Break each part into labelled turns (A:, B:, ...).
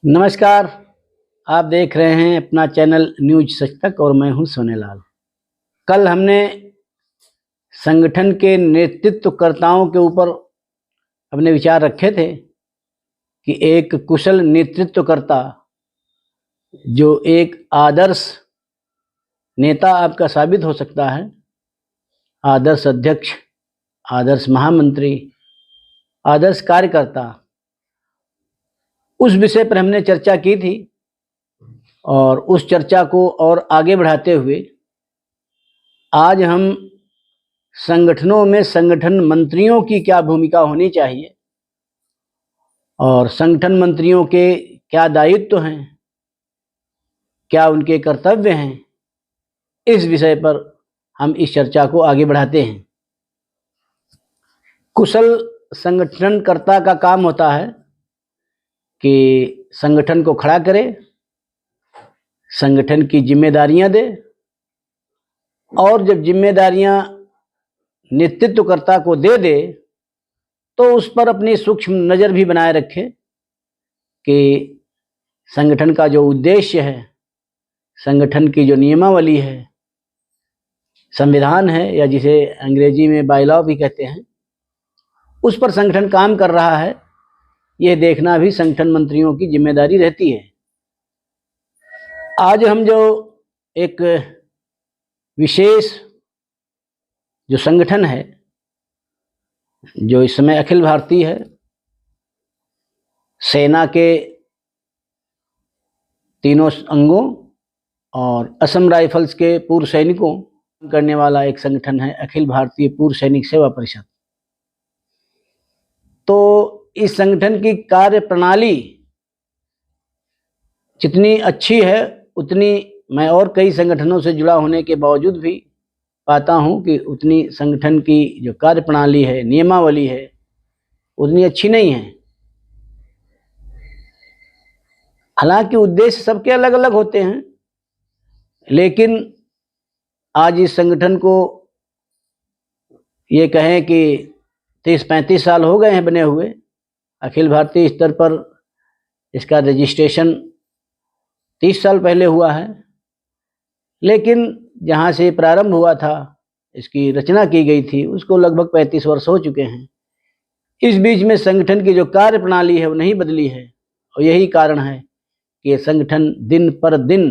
A: नमस्कार। आप देख रहे हैं अपना चैनल न्यूज सच तक और मैं हूं सोनेलाल। कल हमने संगठन के नेतृत्वकर्ताओं के ऊपर अपने विचार रखे थे कि एक कुशल नेतृत्वकर्ता जो एक आदर्श नेता आपका साबित हो सकता है, आदर्श अध्यक्ष, आदर्श महामंत्री, आदर्श कार्यकर्ता, उस विषय पर हमने चर्चा की थी। और उस चर्चा को और आगे बढ़ाते हुए आज हम संगठनों में संगठन मंत्रियों की क्या भूमिका होनी चाहिए और संगठन मंत्रियों के क्या दायित्व हैं, क्या उनके कर्तव्य हैं, इस विषय पर हम इस चर्चा को आगे बढ़ाते हैं। कुशल संगठनकर्ता का काम होता है कि संगठन को खड़ा करे, संगठन की जिम्मेदारियां दे और जब जिम्मेदारियां नेतृत्वकर्ता को दे तो उस पर अपनी सूक्ष्म नज़र भी बनाए रखे कि संगठन का जो उद्देश्य है, संगठन की जो नियमावली है, संविधान है या जिसे अंग्रेजी में बायलॉ भी कहते हैं, उस पर संगठन काम कर रहा है, यह देखना भी संगठन मंत्रियों की जिम्मेदारी रहती है। आज हम जो एक विशेष जो संगठन है, जो इस समय अखिल भारतीय है, सेना के तीनों अंगों और असम राइफल्स के पूर्व सैनिकों करने वाला एक संगठन है, अखिल भारतीय पूर्व सैनिक सेवा परिषद। तो इस संगठन की कार्य प्रणाली जितनी अच्छी है उतनी मैं और कई संगठनों से जुड़ा होने के बावजूद भी पाता हूं कि उतनी संगठन की जो कार्य प्रणाली है, नियमावली है, उतनी अच्छी नहीं है। हालांकि उद्देश्य सबके अलग अलग होते हैं, लेकिन आज इस संगठन को ये कहें कि 30-35 साल हो गए हैं बने हुए। अखिल भारतीय स्तर पर इसका रजिस्ट्रेशन 30 साल पहले हुआ है, लेकिन जहाँ से प्रारंभ हुआ था, इसकी रचना की गई थी, उसको लगभग 35 वर्ष हो चुके हैं। इस बीच में संगठन की जो कार्य प्रणाली है वो नहीं बदली है और यही कारण है कि ये संगठन दिन पर दिन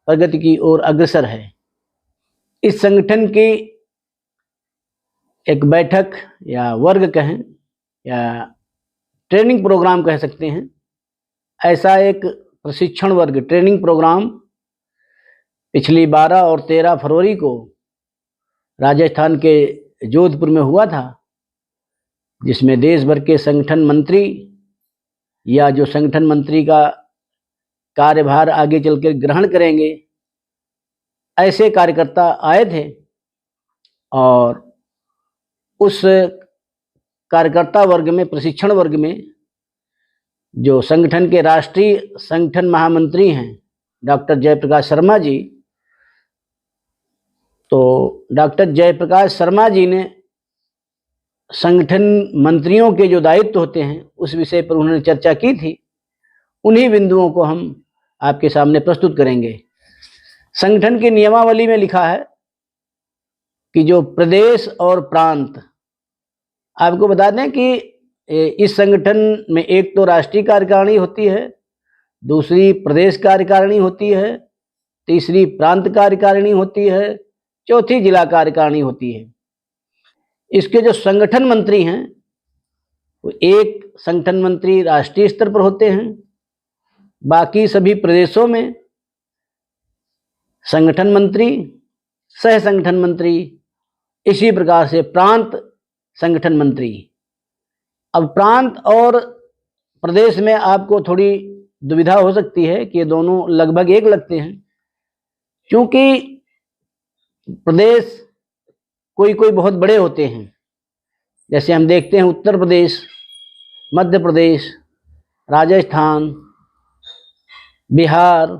A: प्रगति की ओर अग्रसर है। इस संगठन की एक बैठक या वर्ग कहें या ट्रेनिंग प्रोग्राम कह सकते हैं, ऐसा एक प्रशिक्षण वर्ग ट्रेनिंग प्रोग्राम पिछली 12 और 13 फरवरी को राजस्थान के जोधपुर में हुआ था, जिसमें देश भर के संगठन मंत्री या जो संगठन मंत्री का कार्यभार आगे चलकर ग्रहण करेंगे ऐसे कार्यकर्ता आए थे। और उस कार्यकर्ता वर्ग में, प्रशिक्षण वर्ग में जो संगठन के राष्ट्रीय संगठन महामंत्री हैं डॉक्टर जयप्रकाश शर्मा जी, तो डॉक्टर जयप्रकाश शर्मा जी ने संगठन मंत्रियों के जो दायित्व होते हैं उस विषय पर उन्होंने चर्चा की थी। उन्हीं बिंदुओं को हम आपके सामने प्रस्तुत करेंगे। संगठन की नियमावली में लिखा है कि जो प्रदेश और प्रांत, आपको बता दें कि इस संगठन में एक तो राष्ट्रीय कार्यकारिणी होती है, दूसरी प्रदेश कार्यकारिणी होती है, तीसरी प्रांत कार्यकारिणी होती है, चौथी जिला कार्यकारिणी होती है। इसके जो संगठन मंत्री हैं वो एक संगठन मंत्री राष्ट्रीय स्तर पर होते हैं, बाकी सभी प्रदेशों में संगठन मंत्री, सह संगठन मंत्री, इसी प्रकार से प्रांत संगठन मंत्री। अब प्रांत और प्रदेश में आपको थोड़ी दुविधा हो सकती है कि ये दोनों लगभग एक लगते हैं, क्योंकि प्रदेश कोई कोई बहुत बड़े होते हैं। जैसे हम देखते हैं उत्तर प्रदेश, मध्य प्रदेश, राजस्थान, बिहार,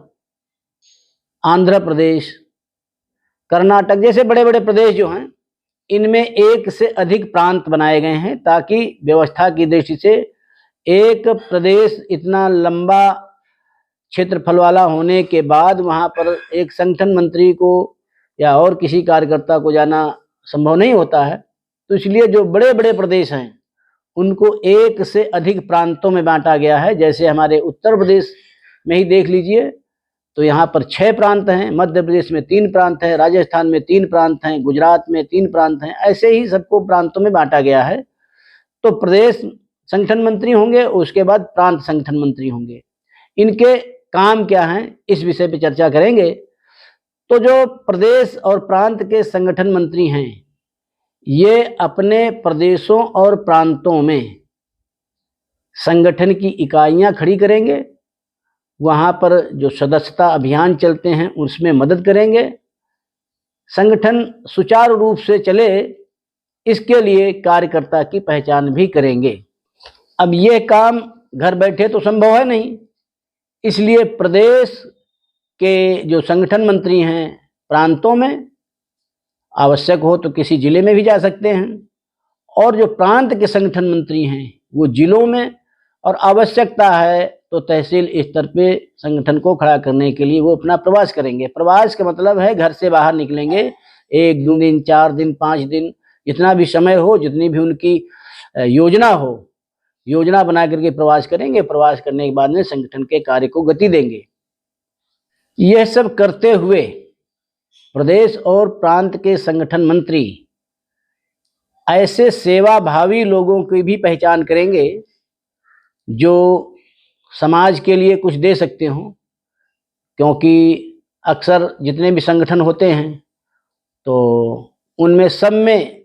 A: आंध्र प्रदेश, कर्नाटक जैसे बड़े बड़े प्रदेश जो हैं, इनमें एक से अधिक प्रांत बनाए गए हैं ताकि व्यवस्था की दृष्टि से एक प्रदेश इतना लंबा क्षेत्रफल वाला होने के बाद वहाँ पर एक संगठन मंत्री को या और किसी कार्यकर्ता को जाना संभव नहीं होता है। तो इसलिए जो बड़े बड़े प्रदेश हैं उनको एक से अधिक प्रांतों में बांटा गया है। जैसे हमारे उत्तर प्रदेश में ही देख लीजिए तो यहाँ पर 6 प्रांत हैं, मध्य प्रदेश में 3 प्रांत हैं, राजस्थान में 3 प्रांत हैं, गुजरात में 3 प्रांत हैं। ऐसे ही सबको प्रांतों में बांटा गया है। तो प्रदेश संगठन मंत्री होंगे, उसके बाद प्रांत संगठन मंत्री होंगे। इनके काम क्या हैं, इस विषय पर चर्चा करेंगे। तो जो प्रदेश और प्रांत के संगठन मंत्री हैं, ये अपने प्रदेशों और प्रांतों में संगठन की इकाइयां खड़ी करेंगे, वहाँ पर जो सदस्यता अभियान चलते हैं उसमें मदद करेंगे, संगठन सुचारू रूप से चले इसके लिए कार्यकर्ता की पहचान भी करेंगे। अब ये काम घर बैठे तो संभव है नहीं, इसलिए प्रदेश के जो संगठन मंत्री हैं प्रांतों में, आवश्यक हो तो किसी जिले में भी जा सकते हैं, और जो प्रांत के संगठन मंत्री हैं वो जिलों में, और आवश्यकता है तो तहसील स्तर पे संगठन को खड़ा करने के लिए वो अपना प्रवास करेंगे। प्रवास का मतलब है घर से बाहर निकलेंगे, 1 2 दिन 4 दिन 5 दिन, जितना भी समय हो, जितनी भी उनकी योजना हो, योजना बना करके प्रवास करेंगे। प्रवास करने के बाद में संगठन के कार्य को गति देंगे। यह सब करते हुए प्रदेश और प्रांत के संगठन मंत्री ऐसे सेवाभावी लोगों की भी पहचान करेंगे जो समाज के लिए कुछ दे सकते हों, क्योंकि अक्सर जितने भी संगठन होते हैं तो उनमें सब में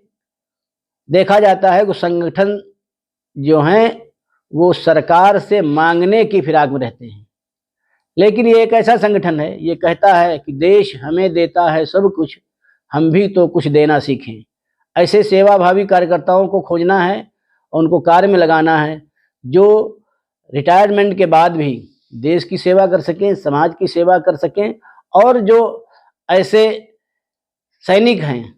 A: देखा जाता है कि संगठन जो हैं वो सरकार से मांगने की फिराक में रहते हैं। लेकिन ये एक ऐसा संगठन है, ये कहता है कि देश हमें देता है सब कुछ, हम भी तो कुछ देना सीखें। ऐसे सेवाभावी कार्यकर्ताओं को खोजना है और उनको कार्य में लगाना है, जो रिटायरमेंट के बाद भी देश की सेवा कर सकें, समाज की सेवा कर सकें। और जो ऐसे सैनिक हैं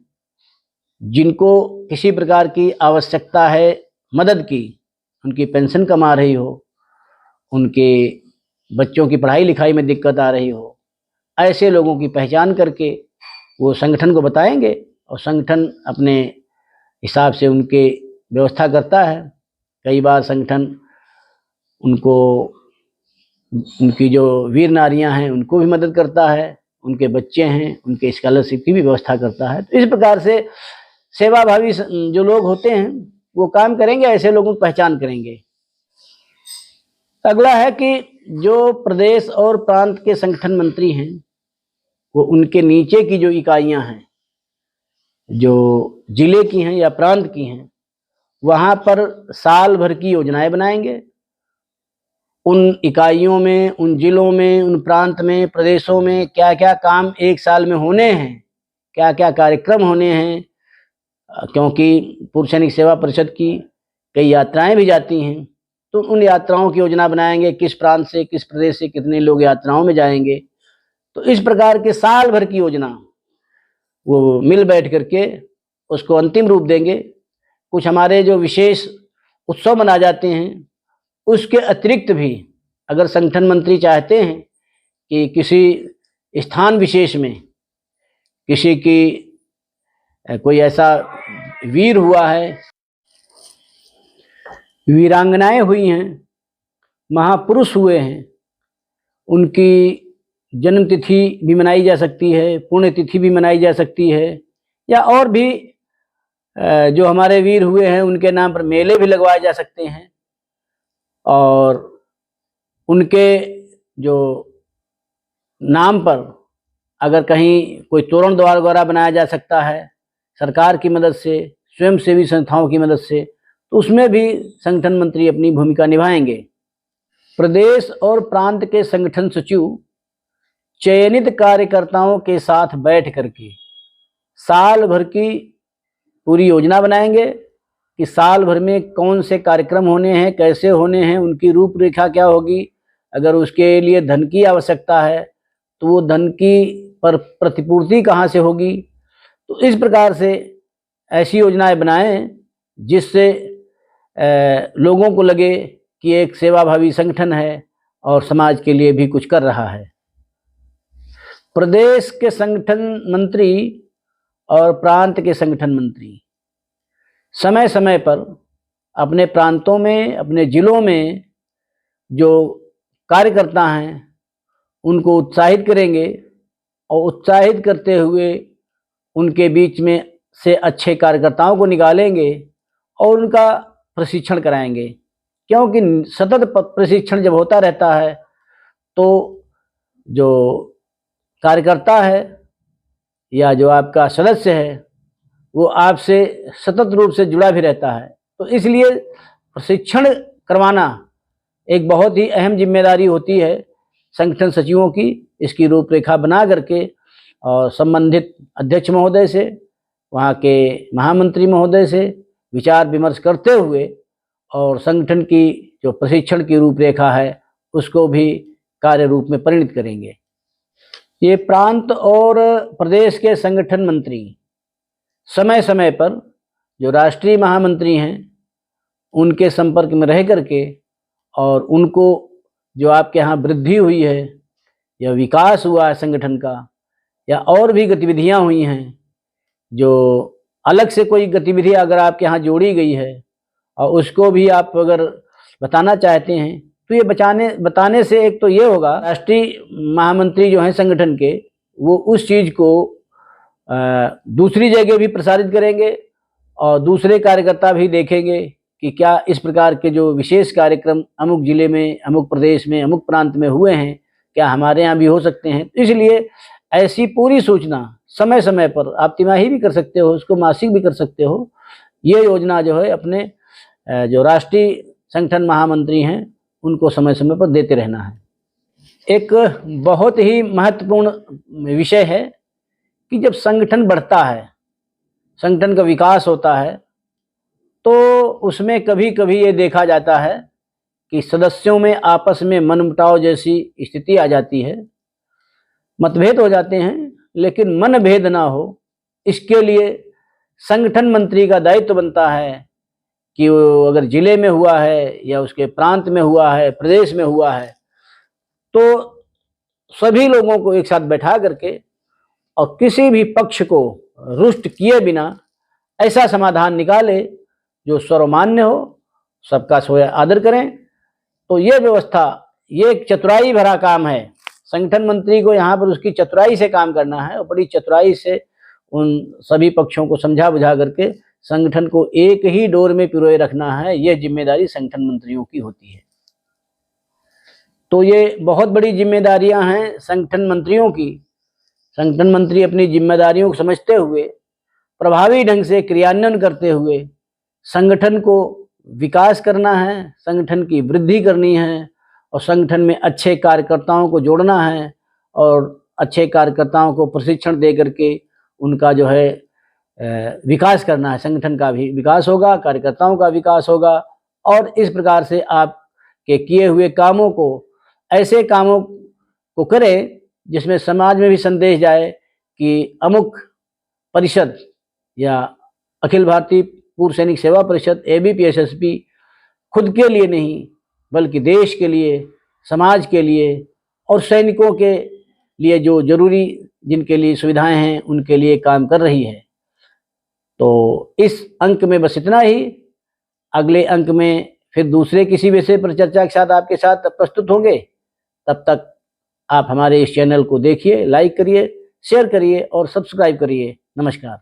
A: जिनको किसी प्रकार की आवश्यकता है मदद की, उनकी पेंशन कम आ रही हो, उनके बच्चों की पढ़ाई लिखाई में दिक्कत आ रही हो, ऐसे लोगों की पहचान करके वो संगठन को बताएंगे और संगठन अपने हिसाब से उनके व्यवस्था करता है। कई बार संगठन उनको, उनकी जो वीर नारियां हैं उनको भी मदद करता है, उनके बच्चे हैं उनके स्कॉलरशिप की भी व्यवस्था करता है। तो इस प्रकार से सेवाभावी जो लोग होते हैं वो काम करेंगे, ऐसे लोगों की पहचान करेंगे। अगला है कि जो प्रदेश और प्रांत के संगठन मंत्री हैं वो उनके नीचे की जो इकाइयां हैं, जो जिले की हैं या प्रांत की हैं, वहाँ पर साल भर की योजनाएं बनाएंगे। उन इकाइयों में, उन जिलों में, उन प्रांत में, प्रदेशों में क्या क्या काम एक साल में होने हैं, क्या क्या कार्यक्रम होने हैं, क्योंकि पूर्व सैनिक सेवा परिषद की कई यात्राएं भी जाती हैं, तो उन यात्राओं की योजना बनाएंगे, किस प्रांत से किस प्रदेश से कितने लोग यात्राओं में जाएंगे। तो इस प्रकार के साल भर की योजना वो मिल बैठ करके उसको अंतिम रूप देंगे। कुछ हमारे जो विशेष उत्सव मनाए जाते हैं उसके अतिरिक्त भी अगर संगठन मंत्री चाहते हैं कि किसी स्थान विशेष में किसी की कोई ऐसा वीर हुआ है, वीरांगनाएं हुई हैं, महापुरुष हुए हैं, उनकी जन्मतिथि भी मनाई जा सकती है, पुण्यतिथि भी मनाई जा सकती है, या और भी जो हमारे वीर हुए हैं उनके नाम पर मेले भी लगवाए जा सकते हैं। और उनके जो नाम पर अगर कहीं कोई तोरण द्वार वगैरह बनाया जा सकता है सरकार की मदद से, स्वयंसेवी संस्थाओं की मदद से, तो उसमें भी संगठन मंत्री अपनी भूमिका निभाएंगे। प्रदेश और प्रांत के संगठन सचिव चयनित कार्यकर्ताओं के साथ बैठ करके साल भर की पूरी योजना बनाएंगे कि साल भर में कौन से कार्यक्रम होने हैं, कैसे होने हैं, उनकी रूपरेखा क्या होगी। अगर उसके लिए धन की आवश्यकता है तो वो धन की पर प्रतिपूर्ति कहाँ से होगी। तो इस प्रकार से ऐसी योजनाएं बनाएं जिससे लोगों को लगे कि एक सेवाभावी संगठन है और समाज के लिए भी कुछ कर रहा है। प्रदेश के संगठन मंत्री और प्रांत के संगठन मंत्री समय समय पर अपने प्रांतों में, अपने जिलों में जो कार्यकर्ता हैं उनको उत्साहित करेंगे और उत्साहित करते हुए उनके बीच में से अच्छे कार्यकर्ताओं को निकालेंगे और उनका प्रशिक्षण कराएंगे। क्योंकि सतत प्रशिक्षण जब होता रहता है तो जो कार्यकर्ता है या जो आपका सदस्य है वो आपसे सतत रूप से जुड़ा भी रहता है। तो इसलिए प्रशिक्षण करवाना एक बहुत ही अहम जिम्मेदारी होती है संगठन सचिवों की। इसकी रूपरेखा बना करके और संबंधित अध्यक्ष महोदय से, वहाँ के महामंत्री महोदय से विचार विमर्श करते हुए और संगठन की जो प्रशिक्षण की रूपरेखा है उसको भी कार्य रूप में परिणत करेंगे। ये प्रांत और प्रदेश के संगठन मंत्री समय समय पर जो राष्ट्रीय महामंत्री हैं उनके संपर्क में रह करके और उनको जो आपके यहाँ वृद्धि हुई है या विकास हुआ है संगठन का या और भी गतिविधियां हुई हैं, जो अलग से कोई गतिविधि अगर आपके यहाँ जोड़ी गई है और उसको भी आप अगर बताना चाहते हैं तो ये बताने से एक तो ये होगा, राष्ट्रीय महामंत्री जो हैं संगठन के वो उस चीज़ को दूसरी जगह भी प्रसारित करेंगे और दूसरे कार्यकर्ता भी देखेंगे कि क्या इस प्रकार के जो विशेष कार्यक्रम अमुक जिले में, अमुक प्रदेश में, अमुक प्रांत में हुए हैं, क्या हमारे यहाँ भी हो सकते हैं। तो इसलिए ऐसी पूरी सूचना समय समय पर, आप तिमाही भी कर सकते हो, उसको मासिक भी कर सकते हो, ये योजना जो है अपने जो राष्ट्रीय संगठन महामंत्री हैं उनको समय समय पर देते रहना है। एक बहुत ही महत्वपूर्ण विषय है कि जब संगठन बढ़ता है, संगठन का विकास होता है, तो उसमें कभी कभी ये देखा जाता है कि सदस्यों में आपस में मनमुटाव जैसी स्थिति आ जाती है, मतभेद हो जाते हैं, लेकिन मनभेद ना हो इसके लिए संगठन मंत्री का दायित्व बनता है कि वो अगर जिले में हुआ है या उसके प्रांत में हुआ है, प्रदेश में हुआ है, तो सभी लोगों को एक साथ बैठा करके और किसी भी पक्ष को रुष्ट किए बिना ऐसा समाधान निकाले जो सर्वमान्य हो, सबका सोया आदर करें। तो ये व्यवस्था, ये एक चतुराई भरा काम है। संगठन मंत्री को यहाँ पर उसकी चतुराई से काम करना है और बड़ी चतुराई से उन सभी पक्षों को समझा बुझा करके संगठन को एक ही डोर में पिरोए रखना है। यह जिम्मेदारी संगठन मंत्रियों की होती है। तो ये बहुत बड़ी जिम्मेदारियां हैं संगठन मंत्रियों की। संगठन मंत्री अपनी जिम्मेदारियों को समझते हुए प्रभावी ढंग से क्रियान्वयन करते हुए संगठन को विकास करना है, संगठन की वृद्धि करनी है और संगठन में अच्छे कार्यकर्ताओं को जोड़ना है और अच्छे कार्यकर्ताओं को प्रशिक्षण दे करके उनका जो है विकास करना है। संगठन का भी विकास होगा, कार्यकर्ताओं का विकास होगा और इस प्रकार से आपके किए हुए कामों को, ऐसे कामों को करें जिसमें समाज में भी संदेश जाए कि अमुक परिषद या अखिल भारतीय पूर्व सैनिक सेवा परिषद ABPSSB खुद के लिए नहीं बल्कि देश के लिए, समाज के लिए और सैनिकों के लिए जो जरूरी जिनके लिए सुविधाएं हैं उनके लिए काम कर रही है। तो इस अंक में बस इतना ही। अगले अंक में फिर दूसरे किसी विषय पर चर्चा के साथ आपके साथ प्रस्तुत होंगे। तब तक आप हमारे इस चैनल को देखिए, लाइक करिए, शेयर करिए और सब्सक्राइब करिए। नमस्कार।